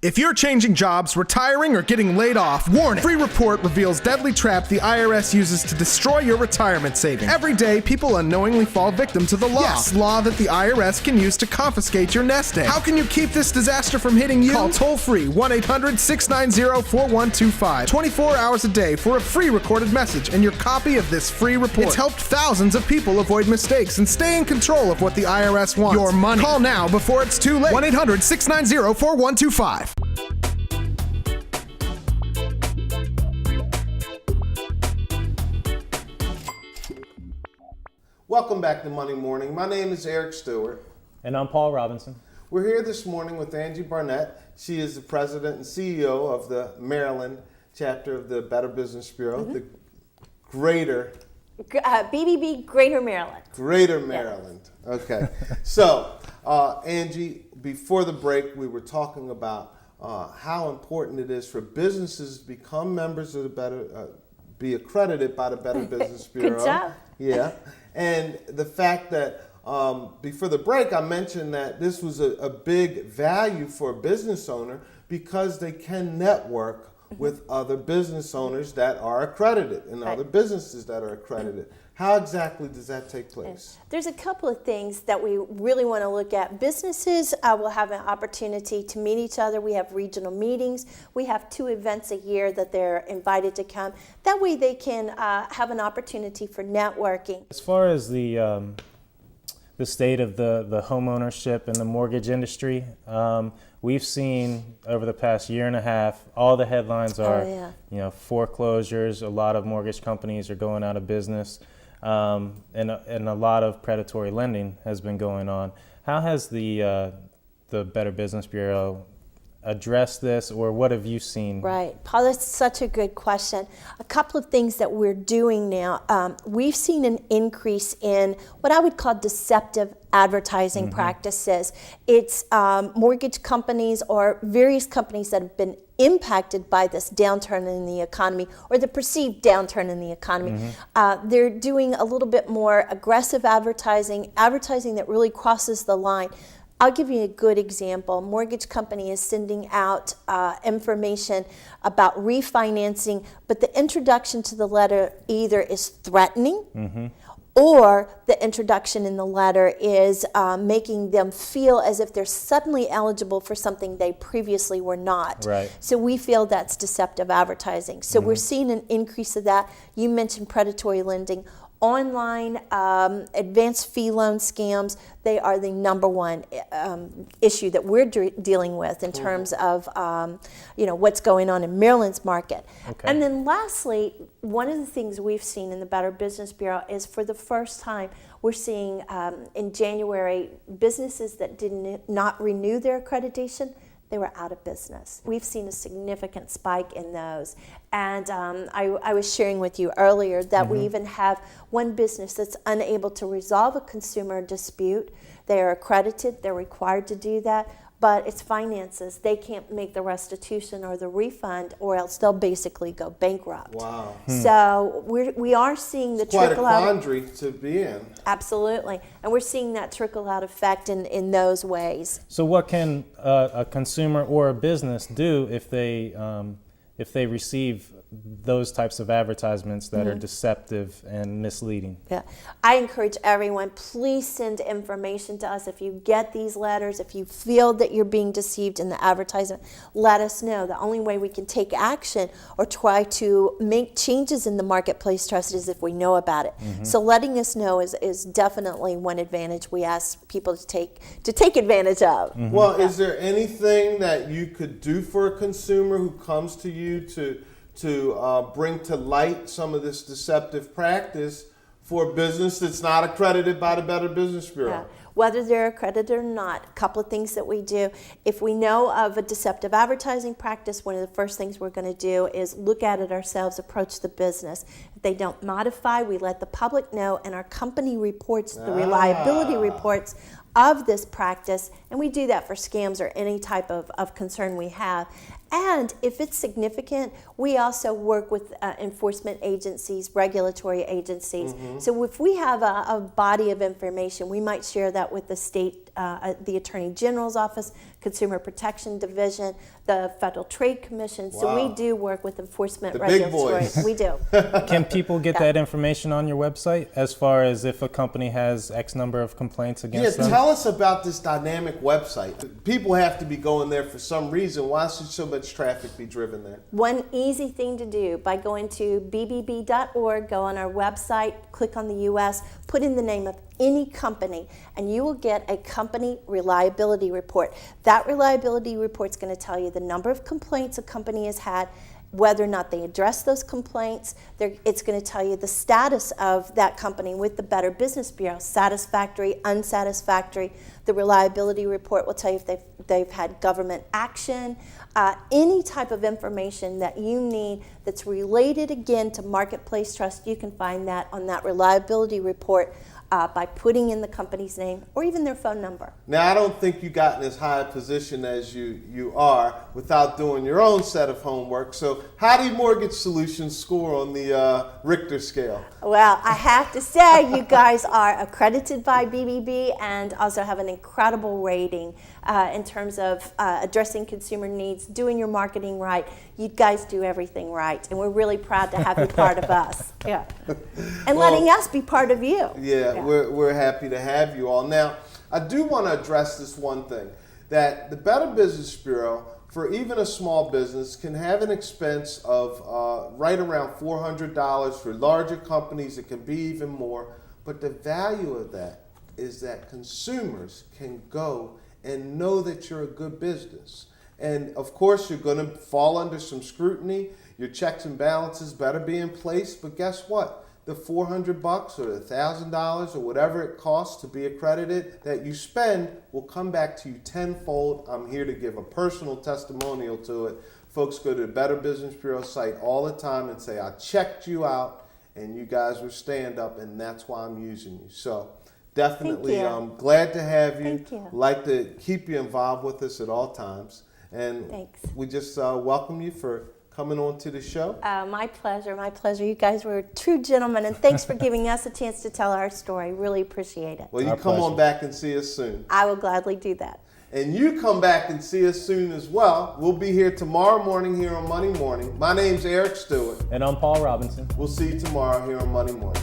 If you're changing jobs, retiring, or getting laid off, warning! Free report reveals deadly trap the IRS uses to destroy your retirement savings. Every day, people unknowingly fall victim to the law. Yes, law that the IRS can use to confiscate your nest egg. How can you keep this disaster from hitting you? Call toll-free 1-800-690-4125. 24 hours a day for a free recorded message and your copy of this free report. It's helped thousands of people avoid mistakes and stay in control of what the IRS wants. Your money. Call now before it's too late. 1-800-690-4125. Welcome back to Money Morning. My name is Eric Stewart. And I'm Paul Robinson. We're here this morning with Angie Barnett. She is the president and CEO of the Maryland chapter of the Better Business Bureau, the Greater... BBB Greater Maryland. Greater Maryland. Yeah. Okay. So, Angie, before the break, we were talking about how important it is for businesses to become members of the be accredited by the Better Business Bureau. Good job. Yeah. And the fact that before the break, I mentioned that this was a big value for a business owner because they can network with other business owners that are accredited and other businesses that are accredited. How exactly does that take place? There's a couple of things that we really want to look at. Businesses will have an opportunity to meet each other. We have regional meetings. We have 2 events a year that they're invited to come. That way they can have an opportunity for networking. As far as the state of the home ownership and the mortgage industry, we've seen over the past year and a half, all the headlines are, foreclosures. A lot of mortgage companies are going out of business, and a lot of predatory lending has been going on. How has the Better Business Bureau address this, or what have you seen? Right, Paul, that's such a good question. A couple of things that we're doing now. We've seen an increase in what I would call deceptive advertising practices. It's mortgage companies or various companies that have been impacted by this downturn in the economy or the perceived downturn in the economy. They're doing a little bit more aggressive advertising that really crosses the line. I'll give you a good example. Mortgage company is sending out information about refinancing, but the introduction to the letter either is threatening or the introduction in the letter is making them feel as if they're suddenly eligible for something they previously were not. Right. So we feel that's deceptive advertising. So we're seeing an increase of that. You mentioned predatory lending. Online advanced fee loan scams, they are the number one issue that we're dealing with in terms of what's going on in Maryland's market. Okay. And then lastly, one of the things we've seen in the Better Business Bureau is for the first time we're seeing in January businesses that did not renew their accreditation, they were out of business. We've seen a significant spike in those. And I was sharing with you earlier that we even have one business that's unable to resolve a consumer dispute. They are accredited, they're required to do that, but it's finances. They can't make the restitution or the refund, or else they'll basically go bankrupt. Wow. So we are seeing the trickle out. Quite a quandary to be in. Absolutely. And we're seeing that trickle out effect in those ways. So what can a consumer or a business do if they receive those types of advertisements that are deceptive and misleading? Yeah, I encourage everyone, please send information to us. If you get these letters, if you feel that you're being deceived in the advertisement, let us know. The only way we can take action or try to make changes in the marketplace trust is if we know about it. So letting us know is definitely one advantage we ask people to take advantage of. Well, is there anything that you could do for a consumer who comes to you to bring to light some of this deceptive practice for a business that's not accredited by the Better Business Bureau? Yeah. Whether they're accredited or not, a couple of things that we do. If we know of a deceptive advertising practice, one of the first things we're going to do is look at it ourselves, approach the business. If they don't modify, we let the public know, and our company reports the reliability reports of this practice, and we do that for scams or any type of concern we have. And if it's significant, we also work with enforcement agencies, regulatory agencies. So if we have a body of information, we might share that with the state the Attorney General's Office, Consumer Protection Division, the Federal Trade Commission. So we do work with enforcement The big regulatory. boys. We do. Can people get that information on your website as far as if a company has X number of complaints against them? Tell us about this dynamic website. People have to be going there for some reason. Why should so much traffic be driven there? One easy thing to do by going to bbb.org, go on our website, click on the U.S., put in the name of any company, and you will get a company reliability report. That reliability report is going to tell you the number of complaints a company has had, whether or not they address those complaints. It's going to tell you the status of that company with the Better Business Bureau, satisfactory, unsatisfactory. The reliability report will tell you if they've had government action, any type of information that you need that's related, again, to marketplace trust. You can find that on that reliability report by putting in the company's name or even their phone number. Now, I don't think you got in as high a position as you are without doing your own set of homework. So how do Mortgage Solutions score on the Richter scale? Well, I have to say you guys are accredited by BBB and also have an incredible rating in terms of addressing consumer needs, doing your marketing right. You guys do everything right, and we're really proud to have you part of us. Yeah, and letting us be part of you. Yeah, we're happy to have you all. Now, I do want to address this one thing, that the Better Business Bureau, for even a small business, can have an expense of right around $400. For larger companies, it can be even more. But the value of that is that consumers can go and know that you're a good business. And of course, you're going to fall under some scrutiny. Your checks and balances better be in place. But guess what? The $400 or the $1,000 or whatever it costs to be accredited that you spend will come back to you tenfold. I'm here to give a personal testimonial to it. Folks go to the Better Business Bureau site all the time and say, I checked you out and you guys were stand up, and that's why I'm using you. So definitely, I'm glad to have you. Thank you. Like to keep you involved with us at all times. And Thanks. we just welcome you for coming on to the show. My pleasure, my pleasure. You guys were true gentlemen, and thanks for giving us a chance to tell our story. Really appreciate it. Well, you Our come on pleasure. back and see us soon. I will gladly do that. And you come back and see us soon as well. We'll be here tomorrow morning here on Money Morning. My name's Eric Stewart. And I'm Paul Robinson. We'll see you tomorrow here on Money Morning.